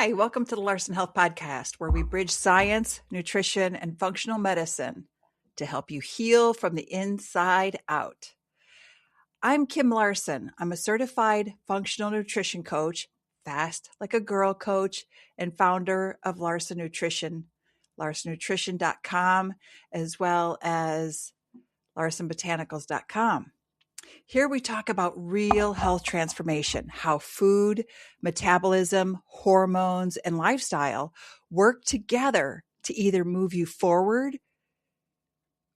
Hi, welcome to the Larson Health Podcast, where we bridge science, nutrition, and functional medicine to help you heal from the inside out. I'm Kim Larson. I'm a certified functional nutrition coach, fast like a girl coach, and founder of Larson Nutrition, larsonnutrition.com, as well as larsonbotanicals.com. Here we talk about real health transformation, how food, metabolism, hormones, and lifestyle work together to either move you forward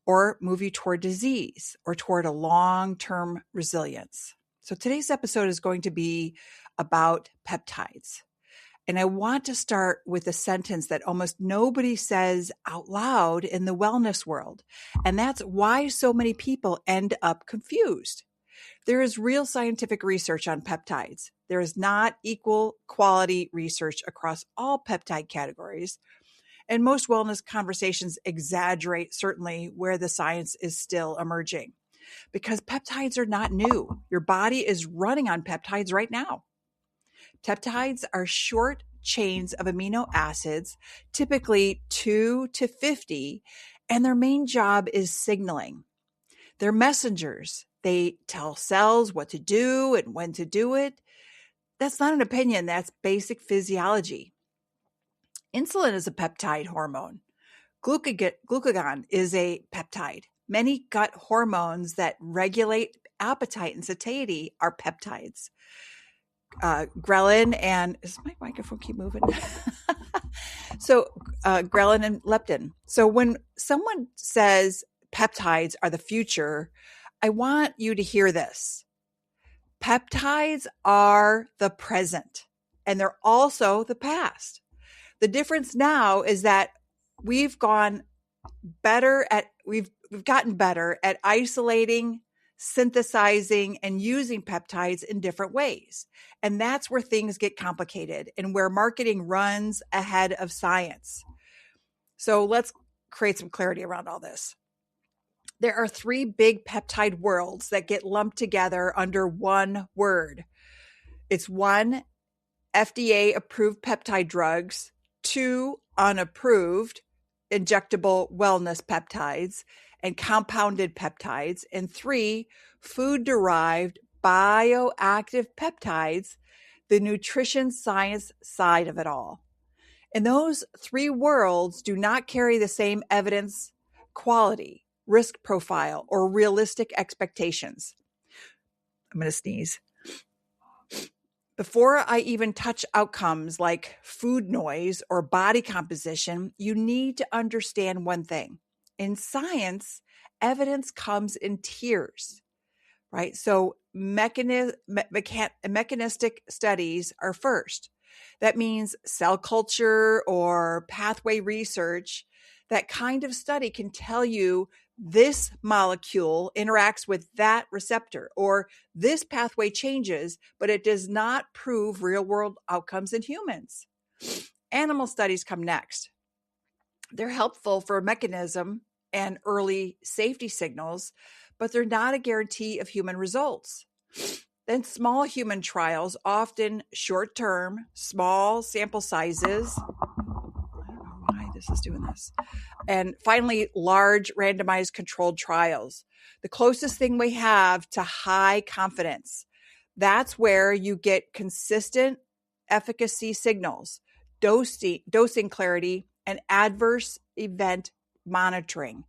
or move you toward disease or toward a long-term resilience. So today's episode is going to be about peptides. And I want to start with a sentence that almost nobody says out loud in the wellness world. And that's why so many people end up confused. There is real scientific research on peptides. There is not equal quality research across all peptide categories. And most wellness conversations exaggerate certainly where the science is still emerging because peptides are not new. Your body is running on peptides right now. Peptides are short chains of amino acids, typically 2 to 50, and their main job is signaling. They're messengers. They tell cells what to do and when to do it. That's not an opinion. That's basic physiology. Insulin is a peptide hormone. Glucagon is a peptide. Many gut hormones that regulate appetite and satiety are peptides. Ghrelin and does my microphone keep moving? Ghrelin and leptin. So when someone says peptides are the future, I want you to hear this. Peptides are the present, and they're also the past. The difference now is that we've gotten better at isolating, synthesizing, and using peptides in different ways. And that's where things get complicated and where marketing runs ahead of science. So let's create some clarity around all this. There are 3 big peptide worlds that get lumped together under one word. It's 1, FDA-approved peptide drugs, 2, unapproved injectable wellness peptides and compounded peptides, and 3, food-derived bioactive peptides, the nutrition science side of it all. And those 3 worlds do not carry the same evidence quality, risk profile, or realistic expectations. I'm going to sneeze. Before I even touch outcomes like food noise or body composition, you need to understand one thing. In science, evidence comes in tiers, right? So mechanistic studies are first. That means cell culture or pathway research. That kind of study can tell you this molecule interacts with that receptor, or this pathway changes, but it does not prove real-world outcomes in humans. Animal studies come next. They're helpful for mechanism and early safety signals, but they're not a guarantee of human results. Then small human trials, often short-term, small sample sizes. This is doing this. And finally, large randomized controlled trials. The closest thing we have to high confidence. That's where you get consistent efficacy signals, dosing clarity, and adverse event monitoring.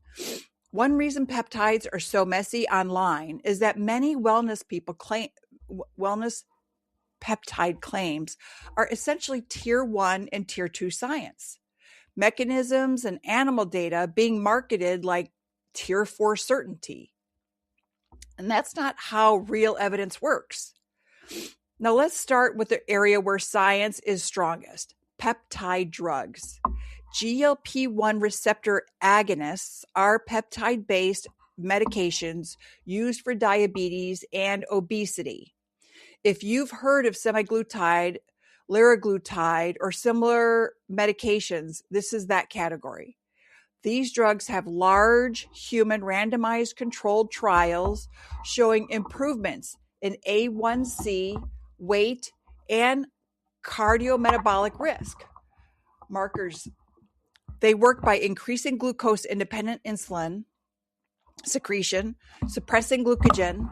One reason peptides are so messy online is that many wellness peptide claims are essentially tier 1 and tier 2 science. Mechanisms and animal data being marketed like tier 4 certainty. And that's not how real evidence works. Now let's start with the area where science is strongest, peptide drugs. GLP-1 receptor agonists are peptide-based medications used for diabetes and obesity. If you've heard of semaglutide, liraglutide, or similar medications, this is that category. These drugs have large human randomized controlled trials showing improvements in A1C, weight, and cardiometabolic risk markers. They work by increasing glucose-independent insulin secretion, suppressing glucagon.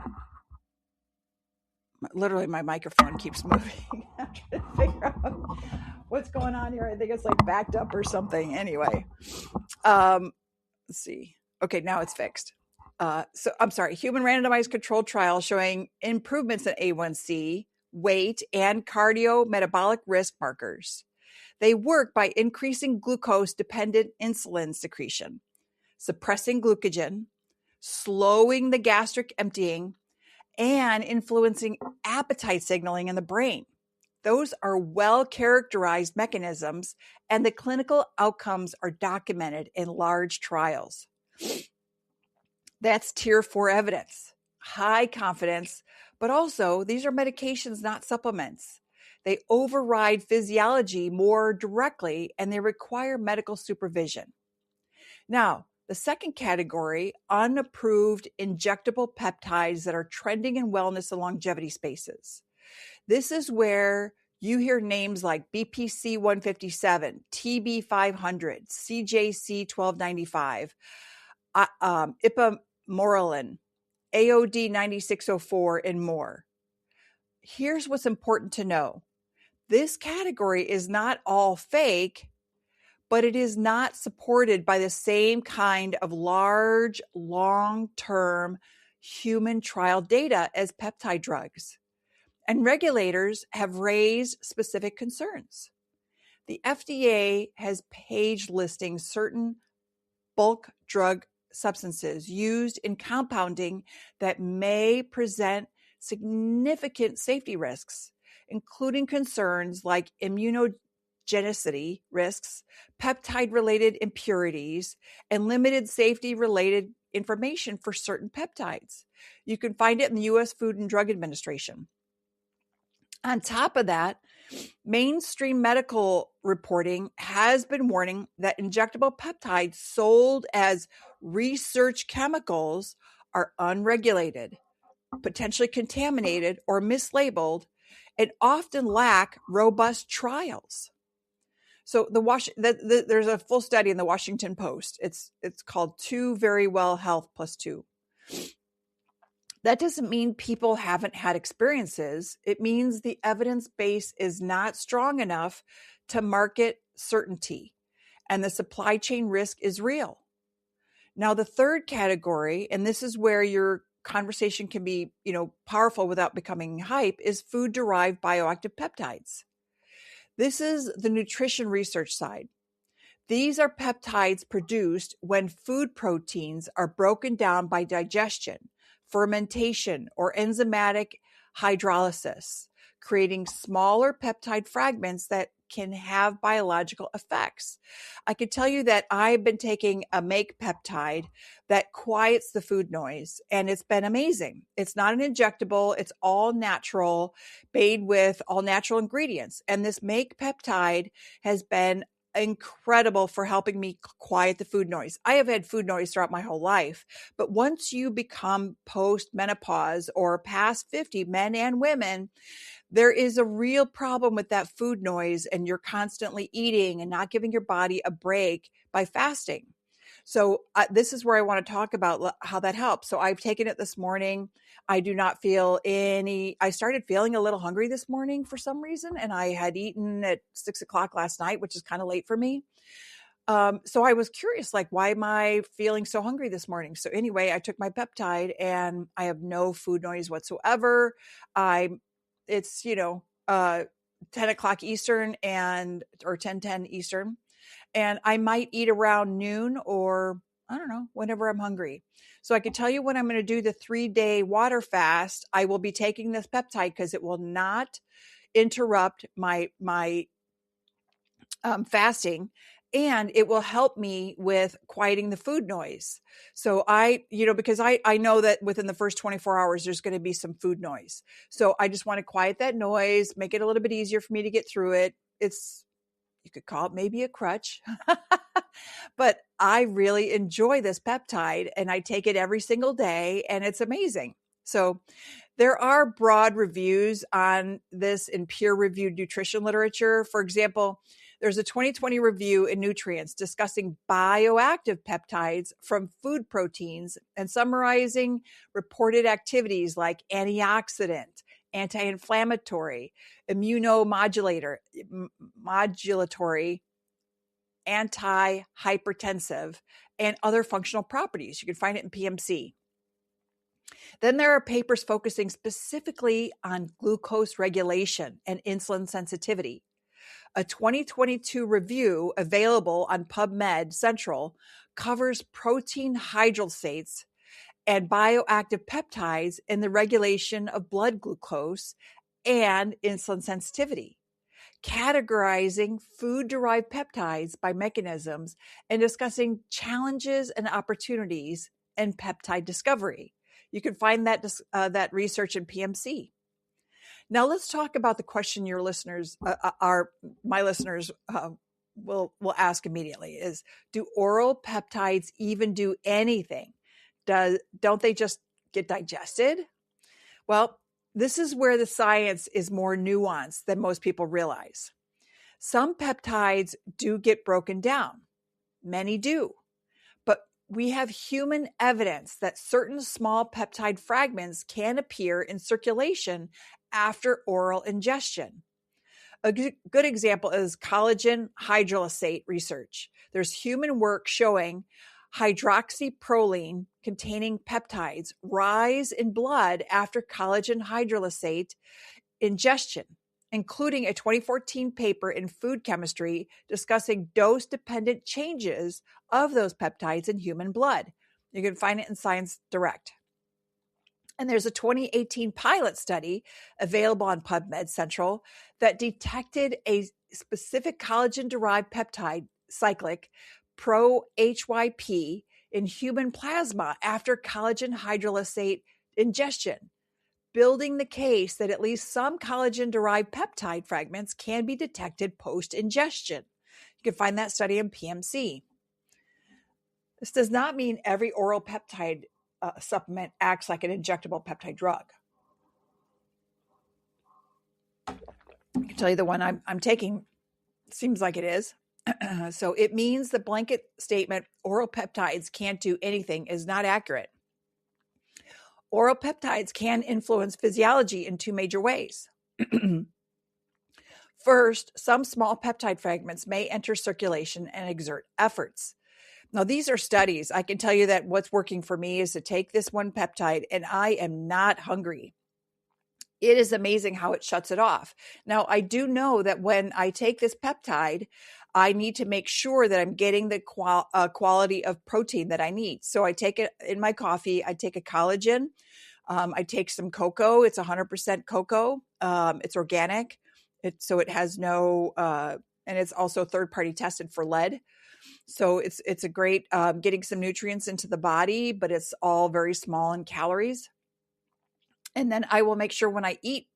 Literally, my microphone keeps moving. I'm trying to figure out what's going on here. I think it's like backed up or something. Anyway, let's see. Okay, now it's fixed. So I'm sorry. Human randomized controlled trial showing improvements in A1C, weight, and cardiometabolic risk markers. They work by increasing glucose-dependent insulin secretion, suppressing glucagon, slowing the gastric emptying, and influencing appetite signaling in the brain. Those are well-characterized mechanisms, and the clinical outcomes are documented in large trials. That's tier 4 evidence, high confidence, but also these are medications, not supplements. They override physiology more directly, and they require medical supervision. Now, the second category, unapproved injectable peptides that are trending in wellness and longevity spaces. This is where you hear names like BPC 157, TB 500, CJC 1295, ipamorelin, AOD 9604, and more. Here's what's important to know. This category is not all fake, but it is not supported by the same kind of large, long-term human trial data as peptide drugs. And regulators have raised specific concerns. The FDA has page listing certain bulk drug substances used in compounding that may present significant safety risks, including concerns like immunogenicity risks, peptide-related impurities, and limited safety-related information for certain peptides. You can find it in the U.S. Food and Drug Administration. On top of that, mainstream medical reporting has been warning that injectable peptides sold as research chemicals are unregulated, potentially contaminated, or mislabeled, and often lack robust trials. So there's a full study in the Washington Post. It's called 2 Very Well Health plus 2. That doesn't mean people haven't had experiences. It means the evidence base is not strong enough to market certainty, and the supply chain risk is real. Now, the third category, and this is where your conversation can be, powerful without becoming hype, is food-derived bioactive peptides. This is the nutrition research side. These are peptides produced when food proteins are broken down by digestion, fermentation, or enzymatic hydrolysis, creating smaller peptide fragments that can have biological effects. I can tell you that I've been taking a make peptide that quiets the food noise, and it's been amazing. It's not an injectable. It's all natural, made with all natural ingredients. And this make peptide has been incredible for helping me quiet the food noise. I have had food noise throughout my whole life, but once you become post-menopause or past 50, men and women, there is a real problem with that food noise, and you're constantly eating and not giving your body a break by fasting. So this is where I want to talk about how that helps. So I've taken it this morning. I do not feel I started feeling a little hungry this morning for some reason, and I had eaten at 6:00 last night, which is kind of late for me. So I was curious, why am I feeling so hungry this morning? So anyway, I took my peptide and I have no food noise whatsoever. It's 10 o'clock Eastern or 10:10 Eastern. And I might eat around noon or I don't know, whenever I'm hungry. So I can tell you when I'm going to do the 3-day water fast, I will be taking this peptide because it will not interrupt my fasting, and it will help me with quieting the food noise. So because I know that within the first 24 hours, there's going to be some food noise. So I just want to quiet that noise, make it a little bit easier for me to get through it. You could call it maybe a crutch, but I really enjoy this peptide and I take it every single day and it's amazing. So There are broad reviews on this in peer-reviewed nutrition literature. For example, there's a 2020 review in Nutrients discussing bioactive peptides from food proteins and summarizing reported activities like antioxidant, anti-inflammatory, immunomodulator, modulatory, anti-hypertensive, and other functional properties. You can find it in PMC. Then there are papers focusing specifically on glucose regulation and insulin sensitivity. A 2022 review available on PubMed Central covers protein hydrolysates and bioactive peptides in the regulation of blood glucose and insulin sensitivity, categorizing food-derived peptides by mechanisms and discussing challenges and opportunities in peptide discovery. You can find that research in PMC. Now let's talk about the question your listeners, my listeners, will ask immediately: is do oral peptides even do anything? Don't they just get digested? Well, this is where the science is more nuanced than most people realize. Some peptides do get broken down. Many do. But we have human evidence that certain small peptide fragments can appear in circulation after oral ingestion. A good example is collagen hydrolysate research. There's human work showing hydroxyproline containing peptides rise in blood after collagen hydrolysate ingestion, including a 2014 paper in Food Chemistry discussing dose-dependent changes of those peptides in human blood. You can find it in Science Direct. And there's a 2018 pilot study available on PubMed Central that detected a specific collagen-derived peptide, cyclic pro-HYP, in human plasma after collagen hydrolysate ingestion, building the case that at least some collagen-derived peptide fragments can be detected post-ingestion. You can find that study in PMC. This does not mean every oral peptide supplement acts like an injectable peptide drug. I can tell you the one I'm taking seems like it is. So it means the blanket statement, oral peptides can't do anything, is not accurate. Oral peptides can influence physiology in two major ways. First, some small peptide fragments may enter circulation and exert efforts. Now, these are studies. I can tell you that what's working for me is to take this one peptide and I am not hungry. It is amazing how it shuts it off. Now, I do know that when I take this peptide, I need to make sure that I'm getting the quality of protein that I need. So I take it in my coffee. I take a collagen. I take some cocoa. It's 100% cocoa. It's organic. So it has no, and it's also third-party tested for lead. So it's a great getting some nutrients into the body, but it's all very small in calories. And then I will make sure when I eat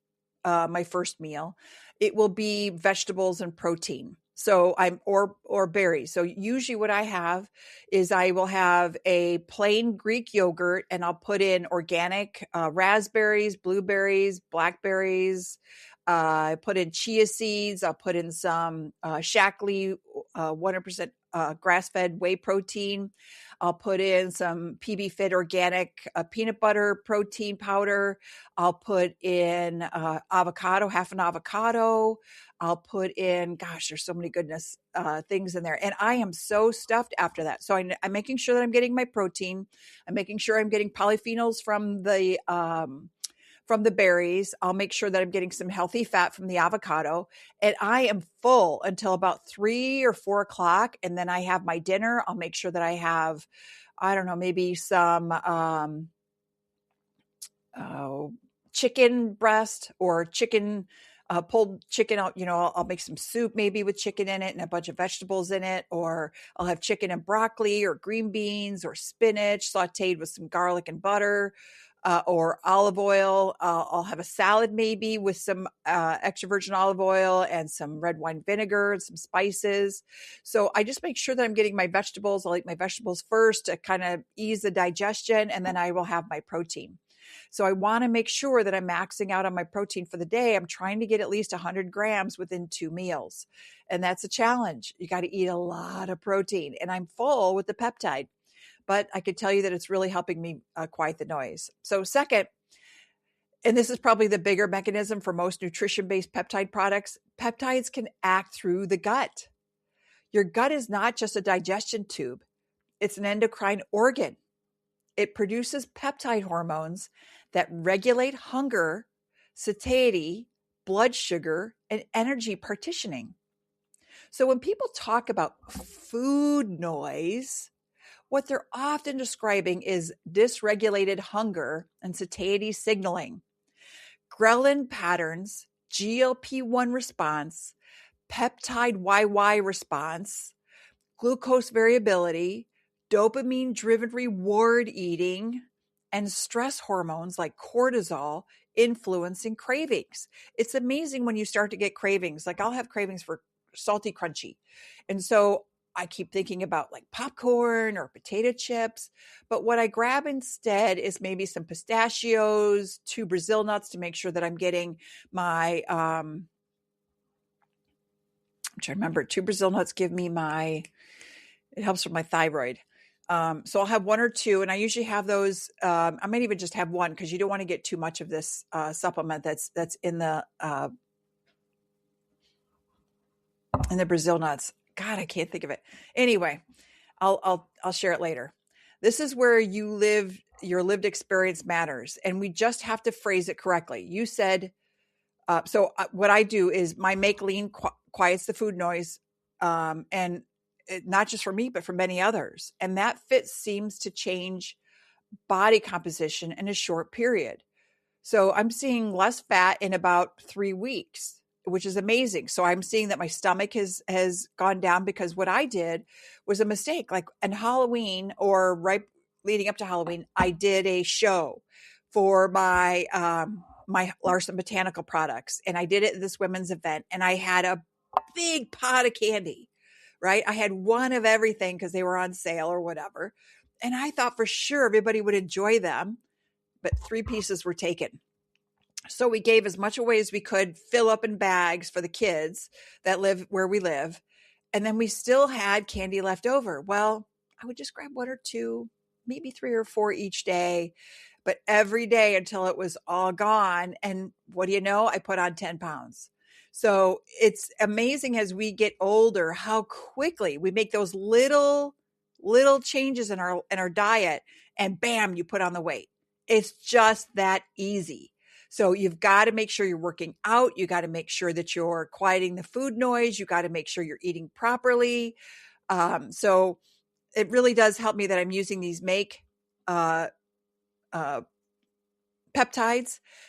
my first meal, it will be vegetables and protein. So or berries. So usually what I have is I will have a plain Greek yogurt and I'll put in organic raspberries, blueberries, blackberries. I put in chia seeds. I'll put in some Shaklee 100% grass-fed whey protein. I'll put in some PB Fit organic peanut butter protein powder. I'll put in avocado, half an avocado. I'll put in, there's so many goodness things in there. And I am so stuffed after that. So I'm making sure that I'm getting my protein. I'm making sure I'm getting polyphenols from the berries. I'll make sure that I'm getting some healthy fat from the avocado. And I am full until about 3 or 4 o'clock. And then I have my dinner. I'll make sure that I have, maybe some chicken breast or chicken, pulled chicken out. I'll make some soup maybe with chicken in it and a bunch of vegetables in it. Or I'll have chicken and broccoli or green beans or spinach sauteed with some garlic and butter. Or olive oil. I'll have a salad maybe with some extra virgin olive oil and some red wine vinegar and some spices. So I just make sure that I'm getting my vegetables. I'll eat my vegetables first to kind of ease the digestion, and then I will have my protein. So I want to make sure that I'm maxing out on my protein for the day. I'm trying to get at least 100 grams within 2 meals. And that's a challenge. You got to eat a lot of protein. And I'm full with the peptide. But I could tell you that it's really helping me quiet the noise. So second, and this is probably the bigger mechanism for most nutrition-based peptide products, peptides can act through the gut. Your gut is not just a digestion tube. It's an endocrine organ. It produces peptide hormones that regulate hunger, satiety, blood sugar, and energy partitioning. So when people talk about food noise, what they're often describing is dysregulated hunger and satiety signaling, ghrelin patterns, GLP-1 response, peptide YY response, glucose variability, dopamine-driven reward eating, and stress hormones like cortisol influencing cravings. It's amazing when you start to get cravings. Like I'll have cravings for salty crunchy. And so I keep thinking about like popcorn or potato chips. But what I grab instead is maybe some pistachios, 2 Brazil nuts to make sure that I'm getting my, I'm trying to remember, 2 Brazil nuts give me it helps with my thyroid. So I'll have 1 or 2, and I usually have those. I might even just have 1 because you don't want to get too much of this supplement that's in the Brazil nuts. God, I can't think of it. Anyway, I'll share it later. This is where your lived experience matters, and we just have to phrase it correctly. You said, what I do is my Make Lean quiets the food noise, and not just for me, but for many others. And that fit seems to change body composition in a short period. So I'm seeing less fat in about 3 weeks, which is amazing. So I'm seeing that my stomach has gone down because what I did was a mistake. Like on Halloween or right leading up to Halloween, I did a show for my my Larson Botanical products, and I did it at this women's event, and I had a big pot of candy, right? I had 1 of everything because they were on sale or whatever. And I thought for sure everybody would enjoy them, but 3 pieces were taken. So we gave as much away as we could, fill up in bags for the kids that live where we live. And then we still had candy left over. Well, I would just grab 1 or 2, maybe 3 or 4 each day, but every day until it was all gone. And what do you know? I put on 10 pounds. So it's amazing as we get older, how quickly we make those little changes in our diet, and bam, you put on the weight. It's just that easy. So you've got to make sure you're working out. You got to make sure that you're quieting the food noise. You got to make sure you're eating properly. So it really does help me that I'm using these peptides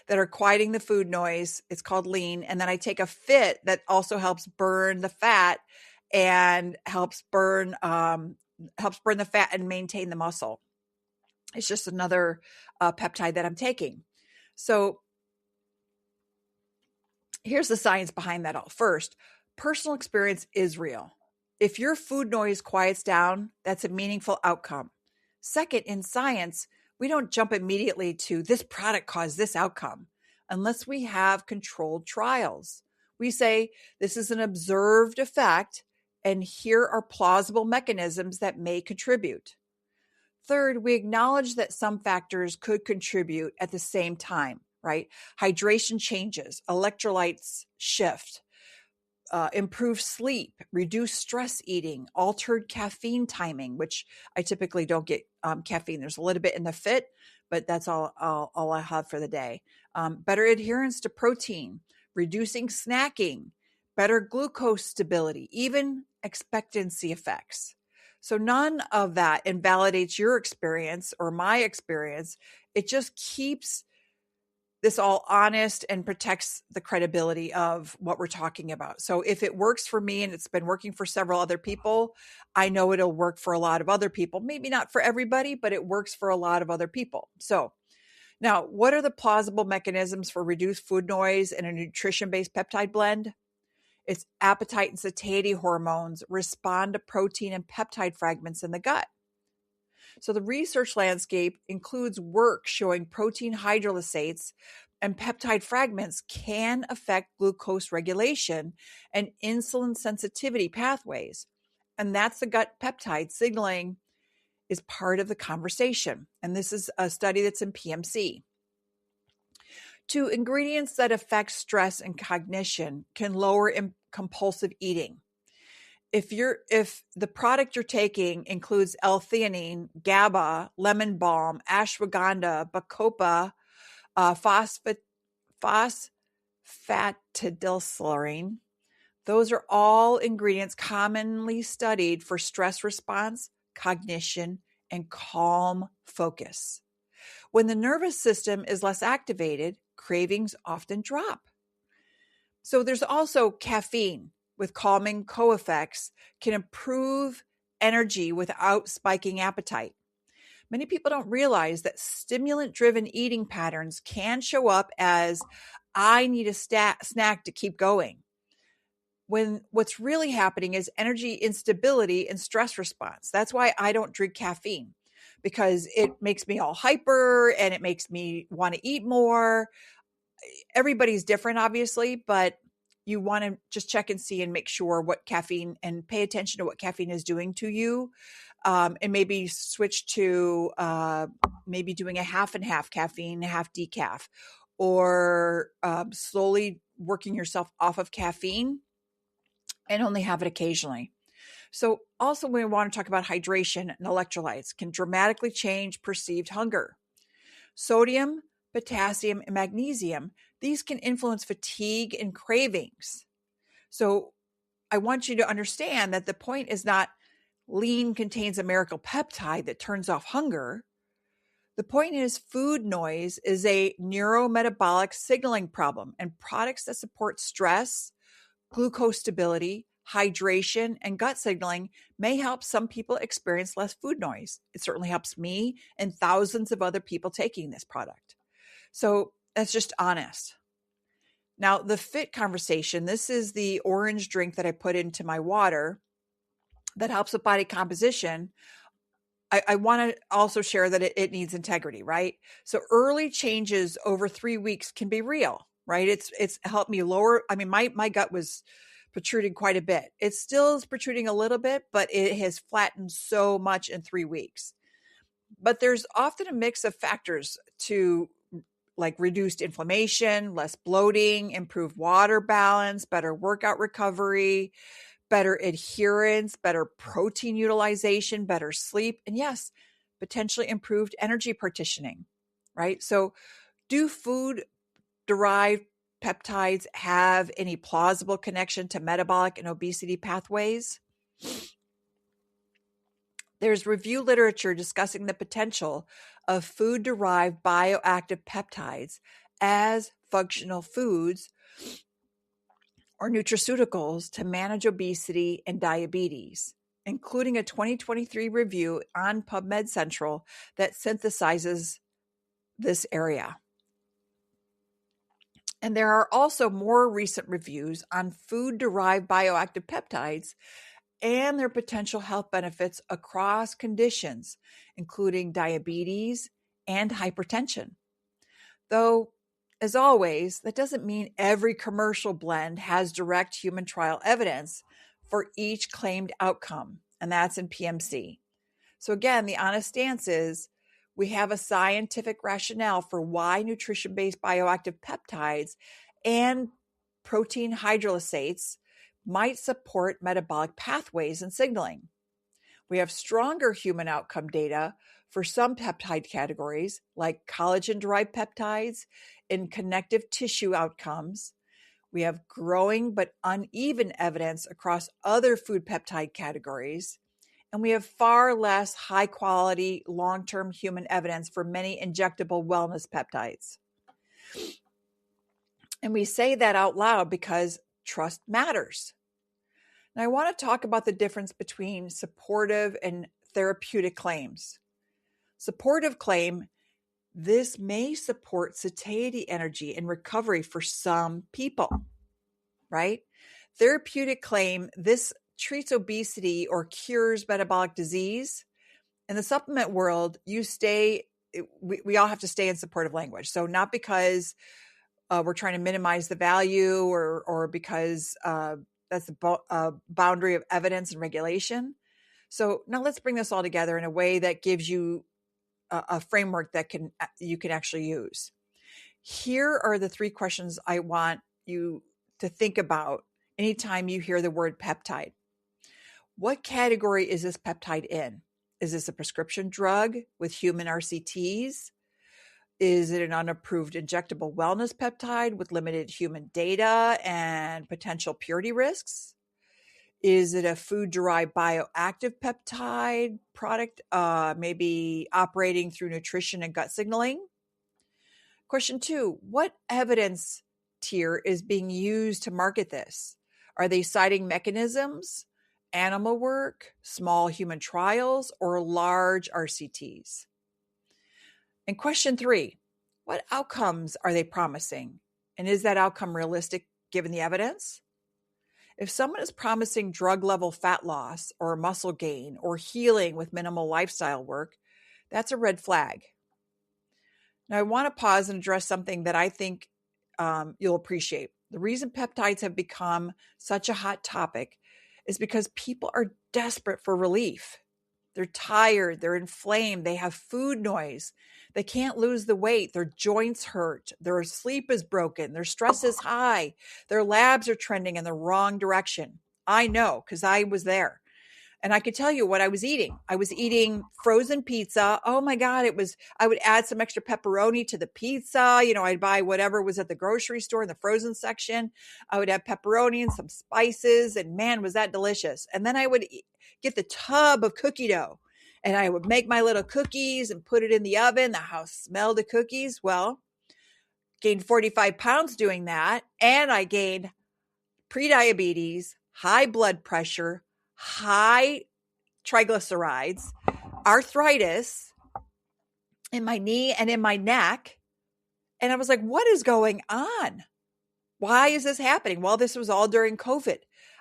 that are quieting the food noise. It's called lean. And then I take a fit that also helps burn the fat and helps burn the fat and maintain the muscle. It's just another peptide that I'm taking. So here's the science behind that all. First, personal experience is real. If your food noise quiets down, that's a meaningful outcome. Second, in science, we don't jump immediately to this product caused this outcome unless we have controlled trials. We say this is an observed effect, and here are plausible mechanisms that may contribute. Third, we acknowledge that some factors could contribute at the same time, right? Hydration changes, electrolytes shift, improve sleep, reduce stress eating, altered caffeine timing, which I typically don't get caffeine. There's a little bit in the fit, but that's all I have for the day. Better adherence to protein, reducing snacking, better glucose stability, even expectancy effects. So none of that invalidates your experience or my experience. It just keeps this all honest and protects the credibility of what we're talking about. So if it works for me and it's been working for several other people, I know it'll work for a lot of other people. Maybe not for everybody, but it works for a lot of other people. So now, what are the plausible mechanisms for reduced food noise in a nutrition-based peptide blend? It's appetite and satiety hormones respond to protein and peptide fragments in the gut. So the research landscape includes work showing protein hydrolysates and peptide fragments can affect glucose regulation and insulin sensitivity pathways. And that's the gut peptide signaling is part of the conversation. And this is a study that's in PMC. Two ingredients that affect stress and cognition can lower compulsive eating. If the product you're taking includes L-theanine, GABA, lemon balm, ashwagandha, bacopa, phosphatidylserine, those are all ingredients commonly studied for stress response, cognition, and calm focus. When the nervous system is less activated, cravings often drop. So there's also caffeine with calming co-effects can improve energy without spiking appetite. Many people don't realize that stimulant-driven eating patterns can show up as I need a snack to keep going, when what's really happening is energy instability and stress response. That's why I don't drink caffeine, because it makes me all hyper and it makes me want to eat more. Everybody's different, obviously, but you want to just check and see and make sure what caffeine, and pay attention to what caffeine is doing to you. And maybe switch to maybe doing a half and half caffeine, half decaf, or slowly working yourself off of caffeine and only have it occasionally. So also we want to talk about hydration and electrolytes can dramatically change perceived hunger. Sodium, potassium, and magnesium, these can influence fatigue and cravings. So I want you to understand that the point is not lean contains a miracle peptide that turns off hunger. The point is food noise is a neurometabolic signaling problem, and products that support stress, glucose stability, hydration, and gut signaling may help some people experience less food noise. It certainly helps me and thousands of other people taking this product. So that's just honest. Now, the fit conversation, this is the orange drink that I put into my water that helps with body composition. I want to also share that it needs integrity, right? So early changes over 3 weeks can be real, right? It's helped me lower. I mean, my gut was protruding quite a bit. It still is protruding a little bit, but it has flattened so much in 3 weeks. But there's often a mix of factors to like reduced inflammation, less bloating, improved water balance, better workout recovery, better adherence, better protein utilization, better sleep, and yes, potentially improved energy partitioning, right? So do food-derived peptides have any plausible connection to metabolic and obesity pathways? There's review literature discussing the potential of food-derived bioactive peptides as functional foods or nutraceuticals to manage obesity and diabetes, including a 2023 review on PubMed Central that synthesizes this area. And there are also more recent reviews on food-derived bioactive peptides and their potential health benefits across conditions, including diabetes and hypertension. Though, as always, that doesn't mean every commercial blend has direct human trial evidence for each claimed outcome, and that's in PMC. So again, the honest stance is we have a scientific rationale for why nutrition-based bioactive peptides and protein hydrolysates might support metabolic pathways and signaling. We have stronger human outcome data for some peptide categories, like collagen-derived peptides and connective tissue outcomes. We have growing but uneven evidence across other food peptide categories. And we have far less high-quality, long-term human evidence for many injectable wellness peptides. And we say that out loud because trust matters. Now, I want to talk about the difference between supportive and therapeutic claims. Supportive claim, this may support satiety, energy, and recovery for some people, right? Therapeutic claim, this treats obesity or cures metabolic disease. In the supplement world, we all have to stay in supportive language. So not because we're trying to minimize the value or because that's the boundary of evidence and regulation. So now let's bring this all together in a way that gives you a framework that you can actually use. Here are the 3 questions I want you to think about anytime you hear the word peptide. What category is this peptide in? Is this a prescription drug with human RCTs? Is it an unapproved injectable wellness peptide with limited human data and potential purity risks? Is it a food-derived bioactive peptide product, maybe operating through nutrition and gut signaling? Question 2, what evidence tier is being used to market this? Are they citing mechanisms, animal work, small human trials, or large RCTs? And question 3, what outcomes are they promising? And is that outcome realistic given the evidence? If someone is promising drug level fat loss or muscle gain or healing with minimal lifestyle work, that's a red flag. Now, I want to pause and address something that I think you'll appreciate. The reason peptides have become such a hot topic is because people are desperate for relief. They're tired, they're inflamed, they have food noise, they can't lose the weight, their joints hurt, their sleep is broken, their stress is high, their labs are trending in the wrong direction. I know because I was there. And I could tell you what I was eating. I was eating frozen pizza. Oh my God, I would add some extra pepperoni to the pizza. I'd buy whatever was at the grocery store in the frozen section. I would add pepperoni and some spices, and man, was that delicious. And then I would get the tub of cookie dough and I would make my little cookies and put it in the oven. The house smelled of cookies. Well, gained 45 pounds doing that. And I gained prediabetes, high blood pressure, high triglycerides, arthritis in my knee and in my neck. And I was like, what is going on? Why is this happening? Well, this was all during COVID.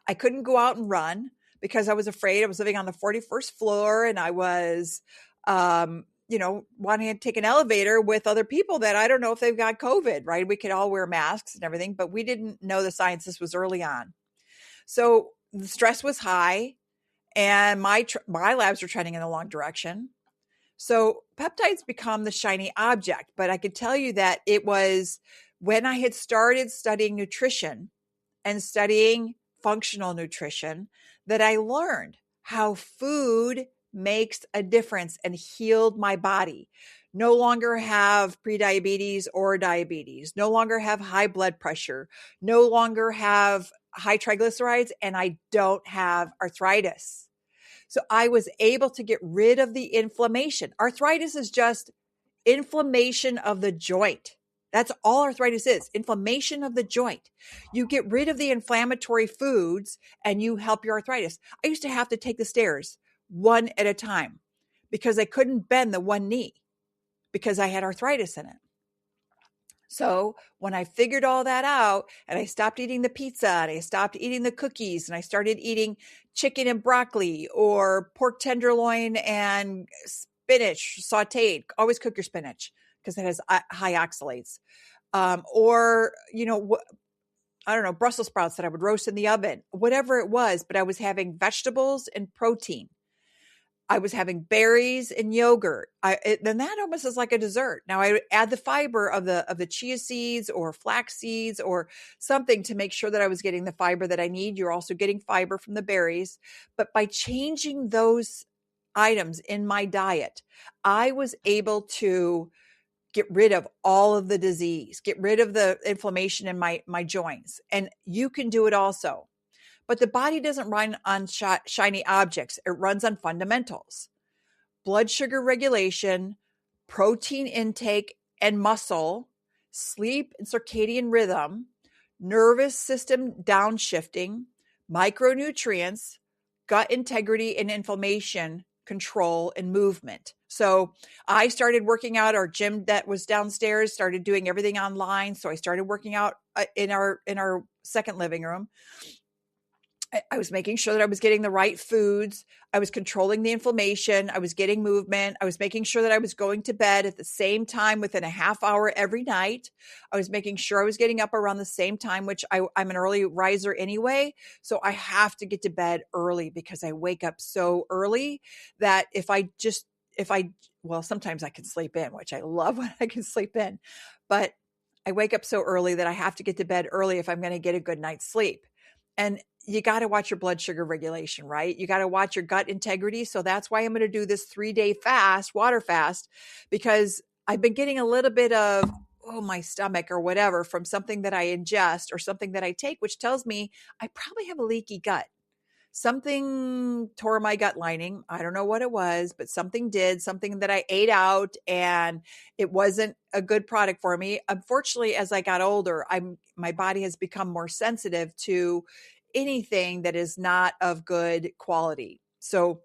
I couldn't go out and run because I was afraid. I was living on the 41st floor and I was, wanting to take an elevator with other people that I don't know if they've got COVID, right? We could all wear masks and everything, but we didn't know the science. This was early on. So the stress was high and my labs were trending in the wrong direction. So peptides become the shiny object, but I could tell you that it was when I had started studying nutrition and studying functional nutrition that I learned how food makes a difference and healed my body. No longer have prediabetes or diabetes, no longer have high blood pressure, no longer have high triglycerides, and I don't have arthritis. So I was able to get rid of the inflammation. Arthritis is just inflammation of the joint. That's all arthritis is, inflammation of the joint. You get rid of the inflammatory foods and you help your arthritis. I used to have to take the stairs one at a time because I couldn't bend the one knee because I had arthritis in it. So when I figured all that out and I stopped eating the pizza and I stopped eating the cookies and I started eating chicken and broccoli or pork tenderloin and spinach sauteed, always cook your spinach because it has high oxalates. I don't know, Brussels sprouts that I would roast in the oven, whatever it was, but I was having vegetables and protein. I was having berries and yogurt. Then that almost is like a dessert. Now I would add the fiber of the chia seeds or flax seeds or something to make sure that I was getting the fiber that I need. You're also getting fiber from the berries. But by changing those items in my diet, I was able to get rid of all of the disease, get rid of the inflammation in my joints. And you can do it also. But the body doesn't run on shiny objects. It runs on fundamentals: blood sugar regulation, protein intake and muscle, sleep and circadian rhythm, nervous system downshifting, micronutrients, gut integrity and inflammation control and movement. So I started working out. Our gym that was downstairs started doing everything online. So I started working out in our second living room. I was making sure that I was getting the right foods. I was controlling the inflammation. I was getting movement. I was making sure that I was going to bed at the same time within a half hour every night. I was making sure I was getting up around the same time, which I'm an early riser anyway. So I have to get to bed early because I wake up so early that well, sometimes I can sleep in, which I love when I can sleep in, but I wake up so early that I have to get to bed early if I'm going to get a good night's sleep. And you got to watch your blood sugar regulation, right? You got to watch your gut integrity. So that's why I'm going to do this 3-day fast, water fast, because I've been getting a little bit of, my stomach or whatever from something that I ingest or something that I take, which tells me I probably have a leaky gut. Something tore my gut lining. I don't know what it was, but something that I ate out and it wasn't a good product for me. Unfortunately, as I got older, my body has become more sensitive to anything that is not of good quality. So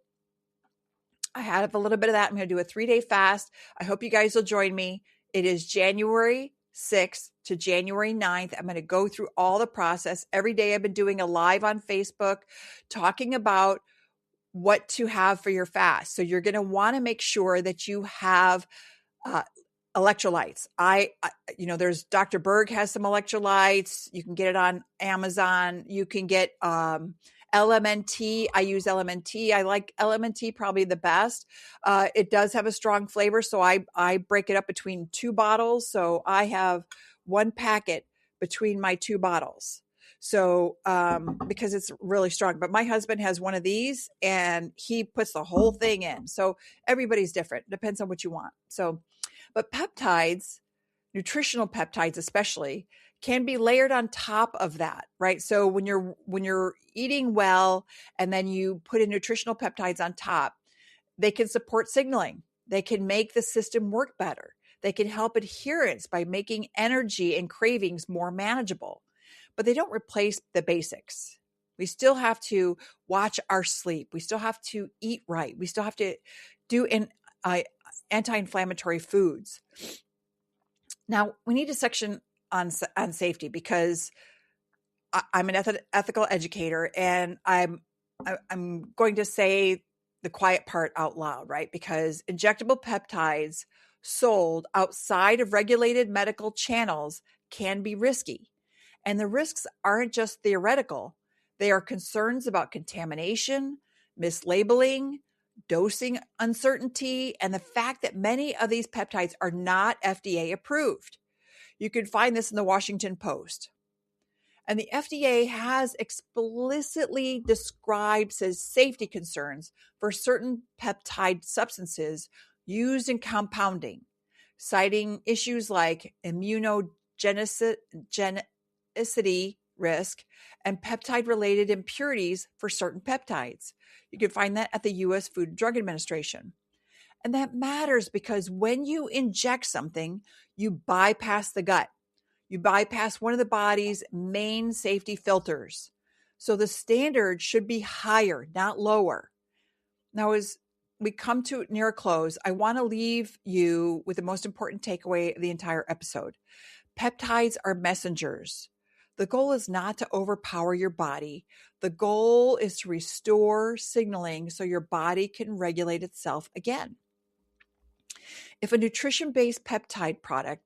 I have a little bit of that. I'm going to do a 3-day fast. I hope you guys will join me. It is January 6th to January 9th. I'm going to go through all the process. Every day I've been doing a live on Facebook talking about what to have for your fast. So you're going to want to make sure that you have uh, electrolytes. There's Dr. Berg has some electrolytes. You can get it on Amazon. You can get LMNT. I use LMNT. I like LMNT probably the best. It does have a strong flavor. So I break it up between 2 bottles. So I have 1 packet between my 2 bottles. So, because it's really strong, but my husband has one of these and he puts the whole thing in. So everybody's different. Depends on what you want. So, but peptides, nutritional peptides especially, can be layered on top of that, right? So when you're eating well and then you put in nutritional peptides on top, they can support signaling. They can make the system work better. They can help adherence by making energy and cravings more manageable, but they don't replace the basics. We still have to watch our sleep. We still have to eat right. We still have to do anti-inflammatory foods. Now, we need a section on safety because I'm an ethical educator, and I'm going to say the quiet part out loud, right? Because injectable peptides sold outside of regulated medical channels can be risky. And the risks aren't just theoretical. They are concerns about contamination, mislabeling, dosing uncertainty, and the fact that many of these peptides are not FDA approved. You can find this in the Washington Post. And the FDA has explicitly described as safety concerns for certain peptide substances used in compounding, citing issues like immunogenicity risk and peptide-related impurities for certain peptides. You can find that at the U.S. Food and Drug Administration. And that matters because when you inject something, you bypass the gut. You bypass one of the body's main safety filters. So the standard should be higher, not lower. Now, as we come to near a close, I want to leave you with the most important takeaway of the entire episode. Peptides are messengers. The goal is not to overpower your body. The goal is to restore signaling so your body can regulate itself again. If a nutrition-based peptide product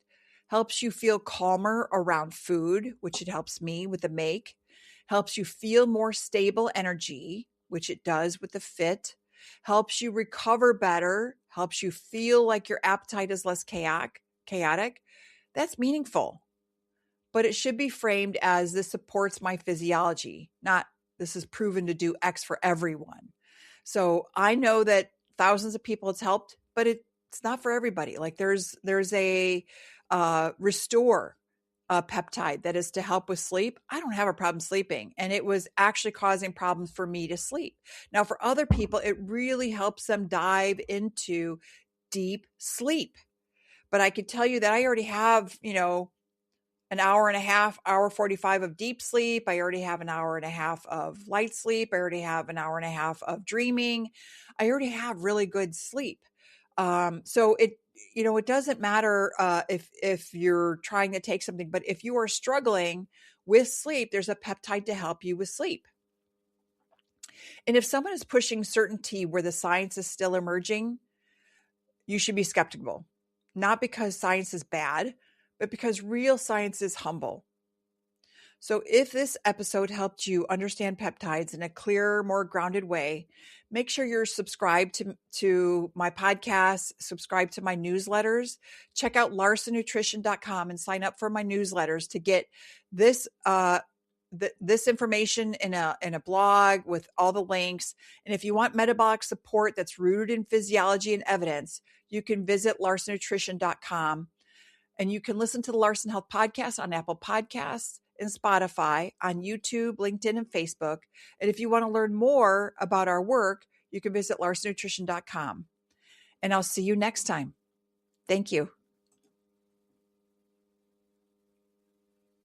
helps you feel calmer around food, which it helps me with the make, helps you feel more stable energy, which it does with the fit, helps you recover better, helps you feel like your appetite is less chaotic, that's meaningful. But it should be framed as this supports my physiology, not this is proven to do X for everyone. So I know that thousands of people it's helped, but it's not for everybody. Like there's a restore peptide that is to help with sleep. I don't have a problem sleeping, and it was actually causing problems for me to sleep. Now, for other people, it really helps them dive into deep sleep. But I could tell you that I already have, an hour and a half, hour 45 of deep sleep. I already have an hour and a half of light sleep. I already have an hour and a half of dreaming. I already have really good sleep. So it doesn't matter if you're trying to take something, but if you are struggling with sleep, there's a peptide to help you with sleep. And if someone is pushing certainty where the science is still emerging, you should be skeptical, not because science is bad, but because real science is humble. So if this episode helped you understand peptides in a clearer, more grounded way, make sure you're subscribed to my podcast, subscribe to my newsletters, check out larsonnutrition.com and sign up for my newsletters to get this this information in a blog with all the links. And if you want metabolic support that's rooted in physiology and evidence, you can visit larsonnutrition.com. And you can listen to the Larson Health Podcast on Apple Podcasts and Spotify, on YouTube, LinkedIn, and Facebook. And if you want to learn more about our work, you can visit larsonnutrition.com. And I'll see you next time. Thank you.